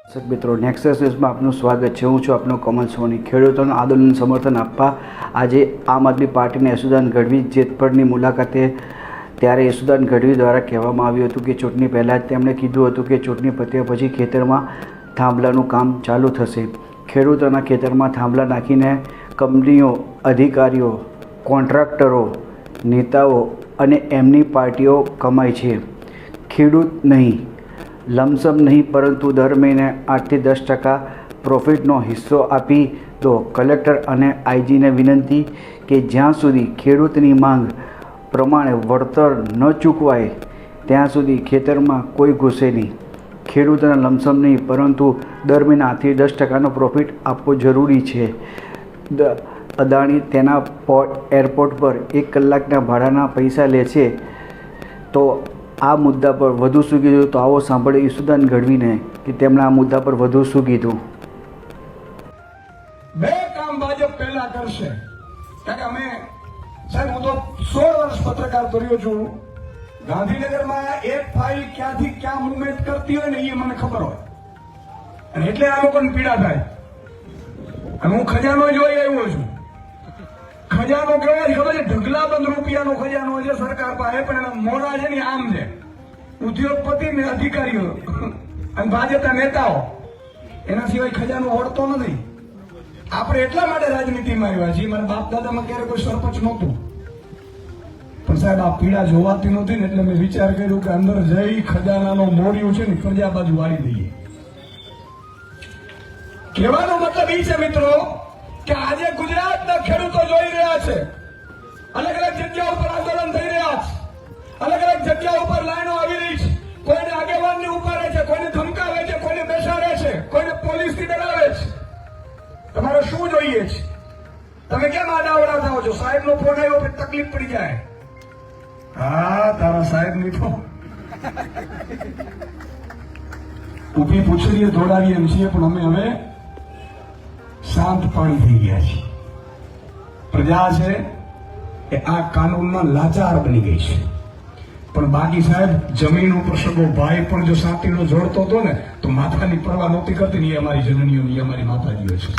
દર્શક મિત્રો, નેક્સસ ન્યૂઝમાં આપનું સ્વાગત છે. હું છું આપનો કમલ સોની. ખેડૂતોનું આંદોલન સમર્થન આપવા આજે આમ આદમી પાર્ટીના યશુદાન ગઢવી જેતપરની મુલાકાતે, ત્યારે યશુદાન ગઢવી દ્વારા કહેવામાં આવ્યું હતું કે ચૂંટણી પહેલાં જ તેમણે કીધું હતું કે ચૂંટણી પત્યા પછી ખેતરમાં થાંભલાનું કામ ચાલુ થશે. ખેડૂતોના ખેતરમાં થાંભલા નાખીને કંપનીઓ, અધિકારીઓ, કોન્ટ્રાક્ટરો, નેતાઓ અને એમની પાર્ટીઓ કમાય છે. ખેડૂત નહીં, લમસમ નહીં, પરંતુ દર મહિને 8 થી 10% પ્રોફિટનો હિસ્સો આપી દો. કલેક્ટર અને આઈજીને વિનંતી કે જ્યાં સુધી ખેડૂતની માંગ પ્રમાણે વળતર ન ચૂકવાય ત્યાં સુધી ખેતરમાં કોઈ ઘૂસે નહીં. ખેડૂતોને લમસમ નહીં, પરંતુ દર મહિને 8 થી 10%નો પ્રોફિટ આપવો જરૂરી છે. અદાણી તેના એરપોર્ટ પર 1 કલાકના ભાડાના પૈસા લે છે. તો આ મુદ્દા પર વધુ શું કીધું, તો આવો સાંભળે યશુદાન ગઢવીને કે તેમણે આ મુદ્દા પર વધુ શું કીધું. બે કામ ભાજપ પહેલા કરશે. કારણ કે અમે સાહેબ, હું તો 16 વર્ષ પત્રકાર કર્યો છું. ગાંધીનગરમાં એક ફાઇલ ક્યાંથી ક્યાં મુવમેન્ટ કરતી હોય ને એ મને ખબર હોય, અને એટલે આ લોકોને પીડા થાય. અને હું ખજાનો જોઈ આવ્યો છું. ખજાનો કેવો ખબર છે? ઢગલાબંધ રૂપિયાનો ખજાનો છે સરકાર પાસે, પણ એના મોડા છે ને આમ છે. ઉદ્યોગપતિ ને અધિકારીઓ અને ભાજપના નેતાઓ, એના સિવાય ખજાનો ઓળતો નથી. આપણે એટલા માટે રાજનીતિમાં આવ્યા છીએ. મારા બાપ દાદામાં ક્યારે કોઈ સરપંચ નહોતું, પણ સાહેબ આ પીડા જોવાતી નહોતી ને એટલે મેં વિચાર કર્યો કે અંદર જઈ ખજાનાનો મોરિયું છે ને ફરજા બાજુ વાળી દઈએ. કહેવાનો મતલબ એ છે મિત્રો કે આજે ગુજરાતના ખેડૂતો જોઈ રહ્યા છે, અલગ અલગ જગ્યા ઉપર આંદોલન થઈ રહ્યા છે, અલગ અલગ જગ્યા ઉપર લાઈનો આવી રહી છે. કોઈને આગેવાનને ઉપાડે છે, કોઈને ધમકાવે છે, કોઈને બેસાડે છે, કોઈને પોલીસથી ડરાવે છે. તમારે શું જોઈએ છે? તમે કેમ આડાવડા થાઓ છો? સાહેબનો ફોન આવ્યો પછી તકલીફ પડી જાય. હા, તારા સાહેબની તો ઊભી પૂછડીએ દોડાવીએ એમ છીએ, પણ અમે હવે શાંત પાણી થઈ ગયા છે. પ્રજા છે એ આ કાનૂનમાં લાચાર બની ગઈ છે. પણ બાકી સાહેબ, જમીન ઉપર સગો ભાઈ પણ જો સાંતીનો જોડતો હતો ને તો માથાની પરવા નહોતી કરતી ને. એ અમારી જનનીઓ, એ અમારી માતાજીઓ છે.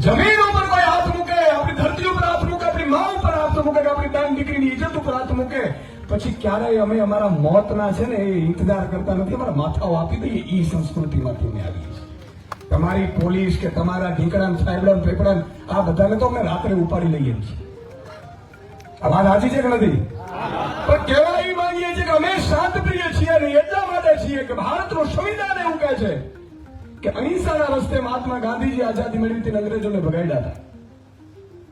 જમીન ઉપર કોઈ હાથ મૂકે, આપણી ધરતી ઉપર હાથ મૂકે, આપણી મા ઉપર હાથ મૂકે, આપણી બેન દીકરીની ઇજ્જત ઉપર હાથ મૂકે, પછી ક્યારેય અમે અમારા મોતના છે ને એ ઇંતજાર કરતા નથી. અમારા માથાઓ આપી દઈએ. એ સંસ્કૃતિમાંથી અમે આવી છે. તમારી પોલીસ કે તમારા ઢીકડા સાહેબડા પેપડા આ બધાને તો અમે રાત્રે ઉપાડી લઈએ છીએ. આ વાત સાચી છે કે નથી? પણ કહેવા એ માંગીએ છીએ કે અમે શાંતપ્રિય છીએ ને એટલા માટે છીએ કે ભારતનું સંવિધાન એવું કહે છે કે અહિંસાના રસ્તે મહાત્મા ગાંધીજી આઝાદી મેળવી તેને અંગ્રેજોને ભગાડ્યા હતા.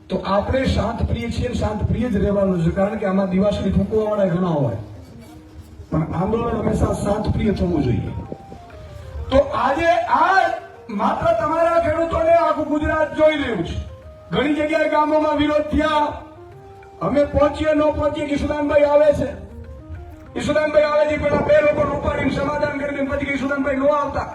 તો આપણે શાંતપ્રિય છીએ, શાંતપ્રિય જ રહેવાનું છે. કારણ કે આમાં દિવાસળી ફૂંકવા વાળા ઘણા હોય, પણ આંદોલન હંમેશા શાંતપ્રિય થવું જોઈએ. તો આજે આ માત્ર તમારા ખેડૂતોને આખું ગુજરાત જોઈ રહ્યું છે. ઘણી જગ્યાએ ગામોમાં વિરોધ થયા. અમે પહોંચીએ ન પહોંચીએ, યશુદાનભાઈ આવે છે. યશુદાનભાઈ આવે છે, પેલા 2 લોકોને ઉપાડીને સમાધાન કરીને પછી યશુદાનભાઈ ન આવતા.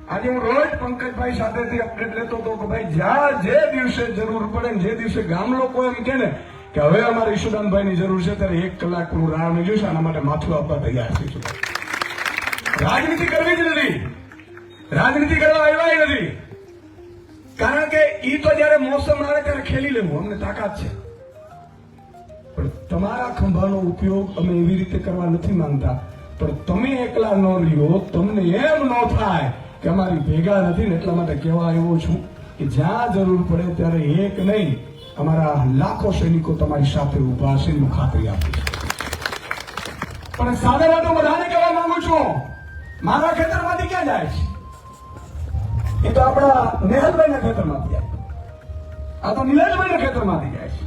આજે હું રોજ પંકજભાઈ સાથેથી અપડેટ લેતો હતો કે ભાઈ જ્યાં જે દિવસે જરૂર પડે ને જે દિવસે ગામ લોકો એમ કે ને કે હવે અમારે યશુદાનભાઈની જરૂર છે, ત્યારે 1 કલાક હું રાહ નહીં જોઈશ. આના માટે માથું આપવા તૈયાર છું. રાજનીતિ કરવી જ નથી, રાજનીતિ કરવા આવ્યા નથી. કારણ કે ઈ તો જયારે મોસમ આવે ત્યારે ખેલી લેવું અમને તાકાત છે. પણ તમારા ખંભાનો ઉપયોગ અમે એવી રીતે કરવા નથી માંગતા. પણ તમે એકલા ન રહ્યો, તમને એમ ન થાય કે અમારી ભેગા નથી ને, એટલા માટે કહેવા આવ્યો છું કે જ્યાં જરૂર પડે ત્યારે એક નહીં, અમારા લાખો સૈનિકો તમારી સાથે ઉભા છે એનું ખાતરી આપું છું. પણ સાથે વાત હું બધાને કહેવા માંગુ છું, મારા ખેતરમાંથી ક્યાં જાય છે? એ તો આપણા નેહલભાઈના ખેતરમાંથી જાય. આ તો નિલેશભાઈના ખેતરમાંથી જાય છે.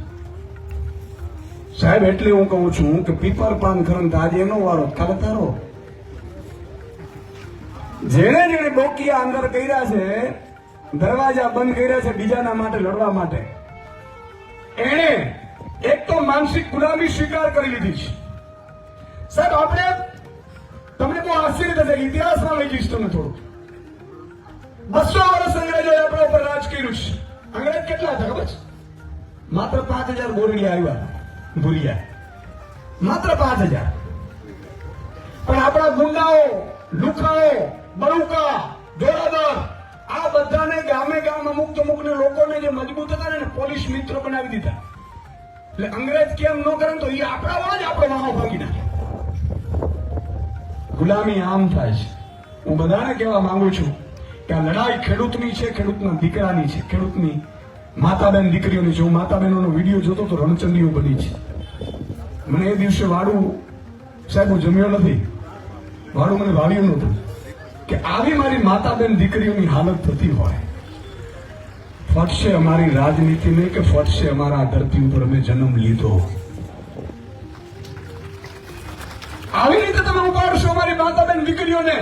સાહેબ, એટલે હું કહું છું કે પીપર પાન ખરન આજે એનો વારો, કાલે તારો. જેને જેને બોકિયા અંદર કર્યા છે, દરવાજા બંધ કર્યા છે બીજાના માટે લડવા માટે, એને એક તો માનસિક ગુલામી સ્વીકાર કરી લીધી છે. સાહેબ, આપણે તમને બહુ આશ્ચર્ય થશે, ઇતિહાસમાં લઈ જઈશ તમને થોડું. 200 વર્ષ અંગ્રેજોએ આપણા ઉપર રાજ કર્યું છે. અંગ્રેજ કેટલા હતા ખબર છે? માત્ર 5000 બોરડિયા આવ્યા, ભૂરિયા, માત્ર 5000. પણ આપણા ગુંડાઓ લુખાઓ, બળુકા, જોરાદર, આ બધાને ગામે ગામ અમુક અમુકને લોકોને જે મજબૂત હતા ને પોલીસ મિત્ર બનાવી દીધા. એટલે અંગ્રેજ કેમ ન કરે તો એ આપણા જ આપણો વાહો ભાગી નાખે. ગુલામી આમ થાય છે. હું બધાને કહેવા માંગુ છું કે આ લડાઈ ખેડૂતની છે, ખેડૂતના દીકરાની છે, ખેડૂતની માતા બેન દીકરીઓની છે. હું માતા બહેનોનો વિડીયો જોતો તો રણચંડીઓ બની છે. મને એ દિવસે વાડું સાહેબ હું જમ્યો નથી, વાડું મને ભાવ્યું નહોતું કે આવી મારી માતા બેન દીકરીઓની હાલત થતી હોય. ફટશે અમારી રાજનીતિ નહીં કે ફટશે અમારા ધરતી ઉપર અમે જન્મ લીધો. આવી રીતે તમે ઉપાડશો અમારી માતા બેન દીકરીઓને,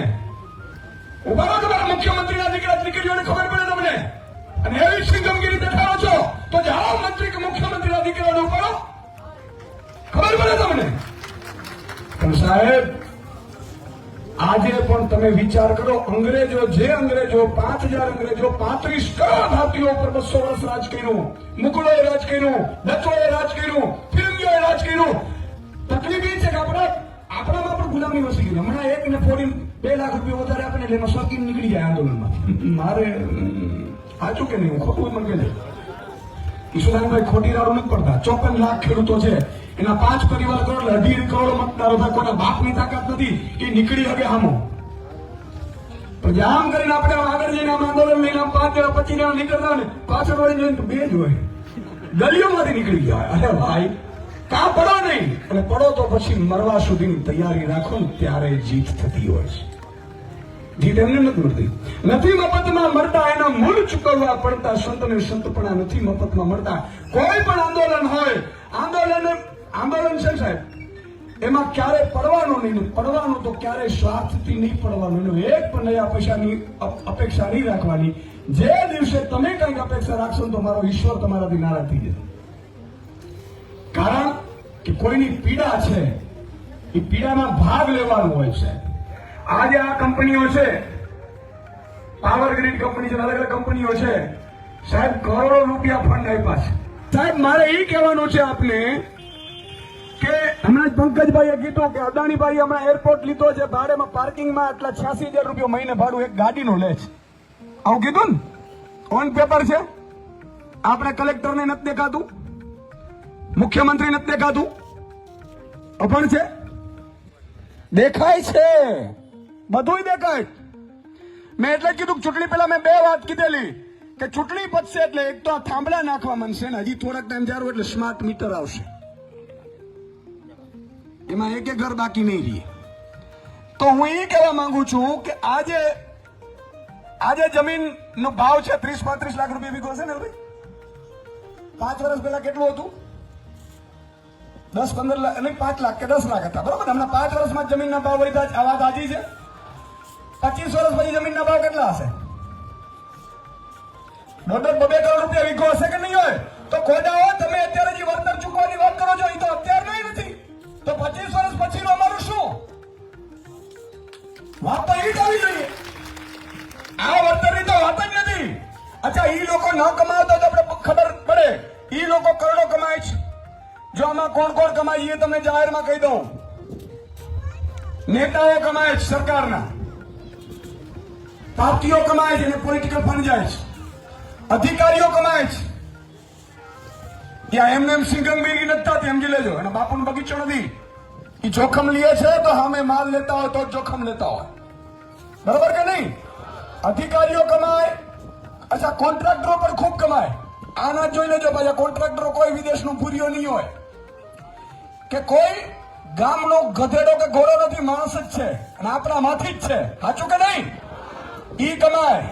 ઉપાડો તમારા મુખ્યમંત્રીના દીકરા દીકરીઓને ખબર પડે તમને. અને એવી સિંગમગીરી દેખાડો છો તો જાઓ મંત્રી કે મુખ્યમંત્રીના દીકરાઓને ઉપાડો, ખબર પડે તમને. પણ સાહેબ આજે પણ તમે વિચાર કરો, અંગ્રેજો 5000 અંગ્રેજો 35 કરોડ ભારતીયો ઉપર 200 વર્ષ રાજ કર્યું. મુગલોએ રાજ કર્યું, ડચોએ રાજ કર્યું, ફિલ્મીઓએ રાજ કર્યું. તકલીફ એ છે કે આપણામાં પણ ગુલામી વસી ગઈ. હમણાં એકને ફોડીને 2 લાખ રૂપિયા વધારે આપે એટલે એનો શોખીન નીકળી જાય આંદોલનમાં. મારે સાચું કે નહીં, હું ખોટું મને કહેજો. ઈશ્વરભાઈ ખોટી રાડું નથી પડતા. 54 લાખ ખેડૂતો છે, એના 5 પરિવાર કરોડ 2.5 કરોડ મતદારો થાય. કોના બાપની તાકાત નથી એ નીકળી શકે હામો. પણ આમ કરીને આપણે આગળ જઈને આમ આંદોલન લઈને 5 જણા 25 જણા નીકળતા હોય ને પાછળ વળી જોઈને 2 જ હોય, ગલીઓમાંથી નીકળી ગયા. અરે ભાઈ કાં પડો નહીં, અને પડો તો પછી મરવા સુધીની તૈયારી રાખો ને ત્યારે જીત થતી હોય છે. જીત એમને નથી મળતી. નથી મફતમાં મળતા, એના મૂળ ચૂકવવા પડતા. સંતને સંતપણા નથી મફતમાં મળતા. કોઈ પણ આંદોલન હોય, આંદોલન છે સાહેબ, એમાં ક્યારે પડવાનું નહીં. પડવાનું તો ક્યારે સ્વાર્થથી નહીં પડવાનું. એનો એક પણ નયા પૈસાની અપેક્ષા નહીં રાખવાની. જે દિવસે તમે કંઈક અપેક્ષા રાખશો તો મારો ઈશ્વર તમારાથી નારાજ થઈ જશે. કારણ કે કોઈની પીડા છે, એ પીડામાં ભાગ લેવાનો હોય છે. આજે આ કંપનીઓ છે, પાવર ગ્રીડ કંપની છે, અલગ અલગ કંપનીઓ છે સાહેબ, કરોડો રૂપિયા ફંડ આપ્યા છે. સાહેબ મારે એ કહેવાનું છે આપને કે હમણાં જ પંકજભાઈએ કીધું કે અદાણીભાઈ હમણાં એરપોર્ટ લીધો છે, ભાડેમાં પાર્કિંગમાં આટલા 86,000 રૂપિયા મહિને ભાડું એક ગાડીનું લે છે. આવું કીધું ને, ઓન પેપર છે. આપણે કલેક્ટરને નથી દેખાતું, મુખ્યમંત્રી નથી દેખાતું, અભણ છે, દેખાય છે, બધું દેખાય. મેં એટલે જ કીધું ચૂંટણી પહેલા મેં 2 વાત કીધેલી કે ચૂંટણી પતશે એટલે એક તો આ થાંભલા નાખવા માંડશે ને હજી થોડાક ટાઈમ જારું એટલે સ્માર્ટ મીટર આવશે, એમાં એક ઘર બાકી નહીં રહે. તો હું એ કહેવા માંગુ છું કે આજે જમીનનો ભાવ છે 30-35 લાખ રૂપિયા વીઘો છે ને ભાઈ. 5 વર્ષ પહેલા કેટલું હતું? 10-15 લાખ, નહીં 5 લાખ કે 10 લાખ હતા, બરોબર. હમણાં 5 વર્ષમાં જમીનના ભાવ વધ્યા. આ વાત સાચી છે. 25 વર્ષ પછી જમીનના ભાવ કેટલા હશે? 1.5-2 કરોડ રૂપિયા વીઘો હશે કે નહીં હોય? તો ખોદાઓ તમે અત્યારે જે વળતર ચૂકવવાની વાત કરો છો એ તો અત્યારે નહીં નથી, તો 25 વર્ષ પછીનું અમારું શું? વાત તો એ જ આવી જોઈએ. આ વળતરની તો વાત જ નથી. અચ્છા, એ લોકો ન કમાવતા તો આપણે ખબર પડે. એ લોકો કરોડો કમાય છે. જો આમાં કોણ કોણ કમાય એ તમને જાહેરમાં કહી દઉં. નેતાઓ કમાય છે સરકારના, પાર્ટીઓ કમાય છે અને પોલિટિકલ ફંડ જાય છે, અધિકારીઓ કમાય છે. ત્યાં એમને એમ સિંગમગીરી નથી થતી, સમજી લેજો. અને બાપુનો બગીચો નથી. એ જોખમ લે છે તો સામે માલ લેતા હોય તો જોખમ લેતા હોય, બરોબર કે નહીં? અધિકારીઓ કમાય. અચ્છા, કોન્ટ્રાક્ટરો પણ ખૂબ કમાય. આના જોઈ લેજો પાછા. કોન્ટ્રાક્ટરો કોઈ વિદેશનું ભૂરીઓ નહીં હોય કે કોઈ ગામનો ગધેડો કે ઘોડો નથી, માણસ જ છે અને આપણામાંથી જ છે. સાચું કે નહીં? ઈ કમાય,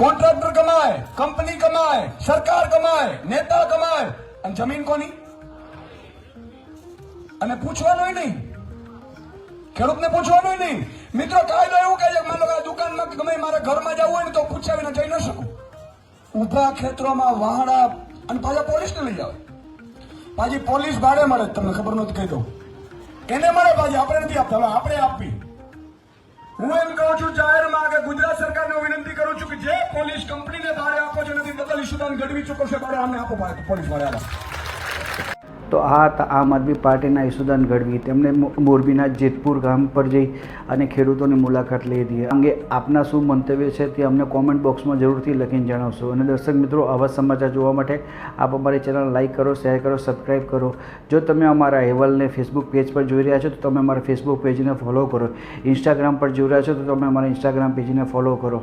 કોન્ટ્રાક્ટર કમાય, કંપની કમાય, સરકાર કમાય, નેતા કમાય. અને જમીન કોની? અને પૂછવાનું નહીં, ખેડૂતને પૂછવાનું નહીં. મિત્રો કાયદો એવું કહે છે કે માનો કે આ દુકાનમાં કે ગમે મારે ઘરમાં જવું હોય ને તો પૂછ્યા વિના જઈ ન શકું. ઉભા ખેતરોમાં વાહડા અને પાછા પોલીસને લઈ આવે. પાછી પોલીસ ભાડે મળે, તમને ખબર નથી કહી દઉં. એને મળે પાછી, આપણે નથી આપતા, હવે આપણે આપવી. હું એમ કહું છું જાહેરમાં કે ગુજરાત સરકારને વિનંતી કરું છું કે જે પોલીસ કંપનીને ભાડે આપો છો નથી બદલ ઈશુદાન ગઢવી ચૂકવશે ભાડે, અમને આપો પોલીસ ભાડે. તો આ હતા આમ આદમી પાર્ટીના યશુદાન ગઢવી. તેમણે મોરબીના જેતપુર ગામ પર જઈ અને ખેડૂતોની મુલાકાત લીધી. અંગે આપના શું મંતવ્ય છે તે અમને કોમેન્ટ બોક્સમાં જરૂરથી લખીને જણાવશો. અને દર્શક મિત્રો, આવા સમાચાર જોવા માટે આપ અમારી ચેનલ લાઇક કરો, શેર કરો, સબસ્ક્રાઈબ કરો. જો તમે અમારા અહેવાલને ફેસબુક પેજ પર જોઈ રહ્યા છો તો તમે અમારા ફેસબુક પેજને ફોલો કરો. ઇન્સ્ટાગ્રામ પર જોઈ રહ્યા છો તો તમે અમારા ઇન્સ્ટાગ્રામ પેજને ફોલો કરો.